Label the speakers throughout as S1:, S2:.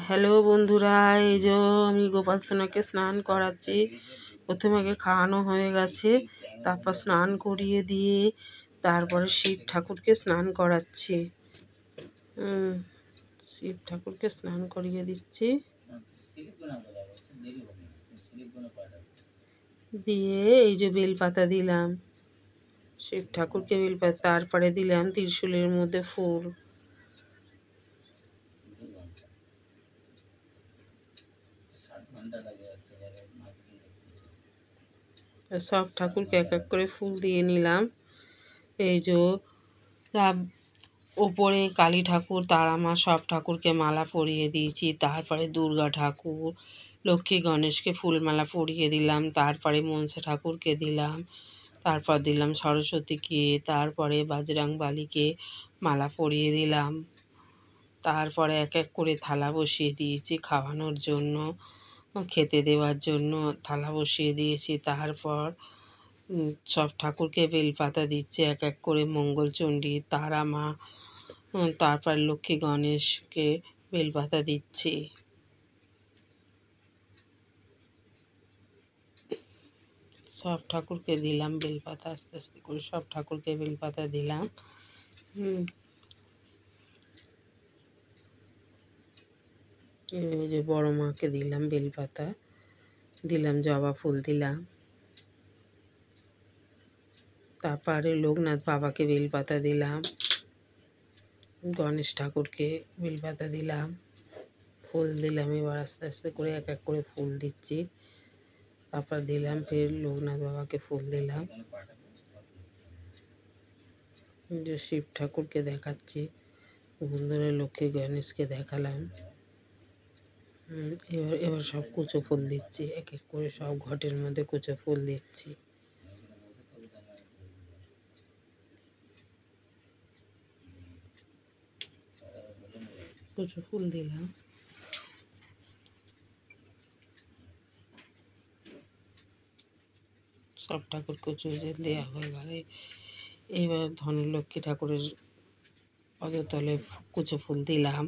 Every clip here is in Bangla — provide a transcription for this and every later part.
S1: হ্যালো বন্ধুরা, এই যে আমি গোপাল সোনাকে স্নান করাচ্ছি। প্রথমে আগে খাওয়ানো হয়ে গেছে, তারপর স্নান করিয়ে দিয়ে তারপরে শিব ঠাকুরকে স্নান করাচ্ছি। শিব ঠাকুরকে স্নান করিয়ে দিচ্ছি, দিয়ে এই যে বেলপাতা দিলাম শিব ঠাকুরকে, বেলপাতা, তারপরে দিলাম ত্রিশূলের মধ্যে ফুল। সব ঠাকুরকে এক এক করে ফুল দিয়ে নিলাম। এই যে ওপরে কালী ঠাকুর, তারা মা, সব ঠাকুরকে মালা পরিয়ে দিয়েছি। তারপরে দুর্গা ঠাকুর, লক্ষ্মী গণেশকে ফুলমালা পরিয়ে দিলাম। তারপরে মনসা ঠাকুরকে দিলাম, তারপর দিলাম সরস্বতীকে, তারপরে বাজরংবলীকে মালা পরিয়ে দিলাম। তারপরে এক এক করে থালা বসিয়ে দিয়েছি খাওয়ানোর জন্য, খেতে দেওয়ার জন্য থালা বসিয়ে দিয়েছি। তারপর সব ঠাকুরকে বেলপাতা দিচ্ছে এক এক করে, মঙ্গলচণ্ডী, তারা মা, তারপর লক্ষ্মী গণেশকে বেলপাতা দিচ্ছি। সব ঠাকুরকে দিলাম বেলপাতা, আস্তে আস্তে করে সব ঠাকুরকে বেলপাতা দিলাম। এই যে বড় মাকে দিলাম বেলপাতা, দিলাম জবা ফুল দিলাম। তারপরে লোকনাথ বাবাকে বেলপাতা দিলাম, গণেশ ঠাকুরকে বেলপাতা দিলাম, ফুল দিলাম। এবার আস্তে আস্তে করে এক এক করে ফুল দিচ্ছি। তারপর দিলাম ফের লোকনাথ বাবাকে ফুল দিলাম। যে শিব ঠাকুরকে দেখাচ্ছি, বন্ধুরা লক্ষ্মী গণেশকে দেখালাম। এবার সব কুচো ফুল দিচ্ছি, এক এক করে সব ঘটের মধ্যে কুচো ফুল দিচ্ছি। কুচো ফুল দিলাম। সব ঠাকুর কুচো দেওয়া হয়ে গেলে এইবার ধনলক্ষ্মী ঠাকুরের পদতলে কুচো ফুল দিলাম।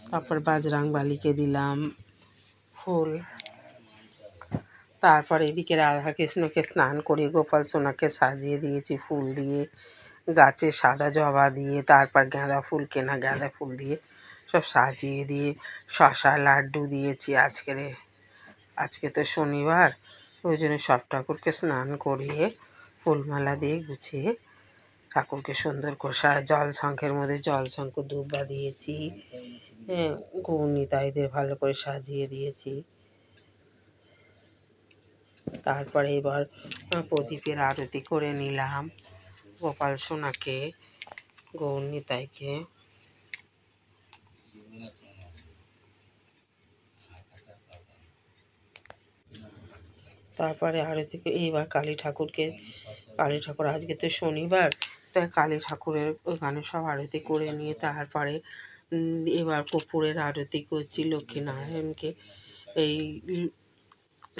S1: তারপর বাজরংবলীকে দিলাম ফুল। তারপর এদিকে রাধাকৃষ্ণকে স্নান করে গোপাল সোনাকে সাজিয়ে দিয়েছি ফুল দিয়ে, গাছে সাদা জবা দিয়ে, তারপর গাঁদা ফুল, কেনা গাঁদা ফুল দিয়ে সব সাজিয়ে দিয়ে শসা লাড্ডু দিয়েছি। আজকে তো শনিবার, ওই জন্য সব ঠাকুরকে স্নান করিয়ে ফুলমালা দিয়ে গুছিয়ে ঠাকুরকে সুন্দর কষা জল শঙ্খের মধ্যে জল শঙ্খ ধূপা দিয়েছি। গৌরনিতাইদের ভালো করে সাজিয়ে দিয়েছি। তারপরে এবার প্রদীপের আরতি করে নিলাম গোপাল সোনাকে, গৌরনিতাইকে। তারপরে আরতি, এইবার কালী ঠাকুর আজকে তো শনিবার, তাই কালী ঠাকুরের ওখানে সব আরতি করে নিয়ে তারপরে এবার কর্পূরের আরতি করছি লক্ষ্মীনারায়ণকে, এই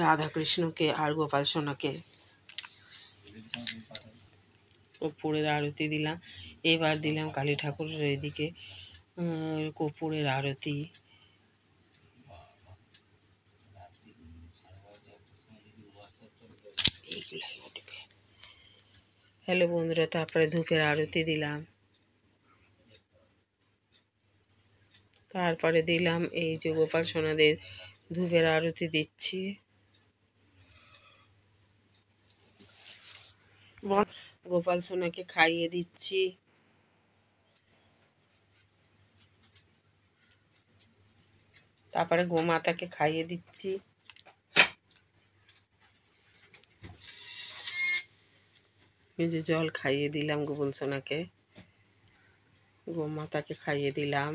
S1: রাধাকৃষ্ণকে আর গোপাল সোনাকে কর্পূরের আরতি দিলাম। এবার দিলাম কালী ঠাকুরের এইদিকে কর্পূরের আরতি। হ্যালো বন্ধুরা, তারপরে ধূপের আরতি দিলাম। তারপরে দিলাম এই যে গোপাল সোনাদের ধূপের আরতি দিচ্ছি। গোপাল সোনাকে খাইয়ে দিচ্ছি। তারপরে গোমাতাকে খাইয়ে দিচ্ছি। এই যে জল খাইয়ে দিলাম গোপাল সোনাকে, গোমাতাকে খাইয়ে দিলাম।